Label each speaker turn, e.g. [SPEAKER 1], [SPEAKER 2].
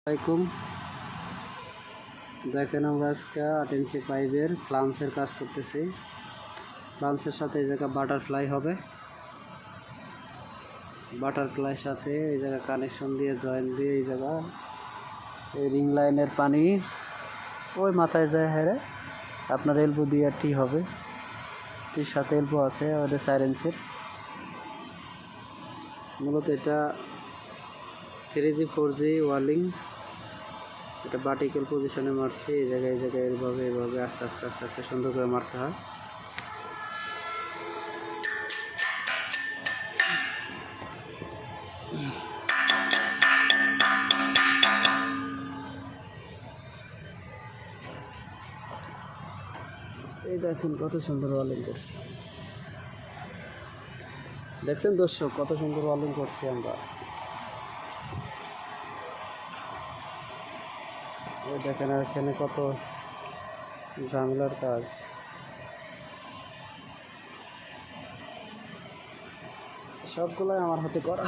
[SPEAKER 1] আসসালামাইকুম। দেখেন আমরা আজকে 8 ইঞ্চি পাইপের ফ্লান্সের কাজ করতেছি। ফ্লান্সের সাথে এই জায়গা বাটারফ্লাই হবে, বাটারফ্লাইয়ের সাথে এই জায়গা কানেকশন দিয়ে জয়েন দিয়ে এই জায়গা এই রিং লাইনের পানি ওই মাথায় যায় হেরে আপনার এলবো দিয়ে টি হবে। টির সাথে এলবো আছে আমাদের 4 ইঞ্চির। মূলত এটা 3G 4G ওয়ার্লিং, এটা ভার্টিক্যাল পজিশনে মারছি। এই জায়গায় এইভাবে আস্তে আস্তে সুন্দর করে মারতে হয়। এই দেখেন কত সুন্দর ওয়ার্লিং করছি, দেখছেন দর্শক কত সুন্দর ওয়ার্লিং করছি আমরা। এই দেখেন আর এখানে কত ঝামেলার কাজ। সবগুলাই আমার হাতে করা।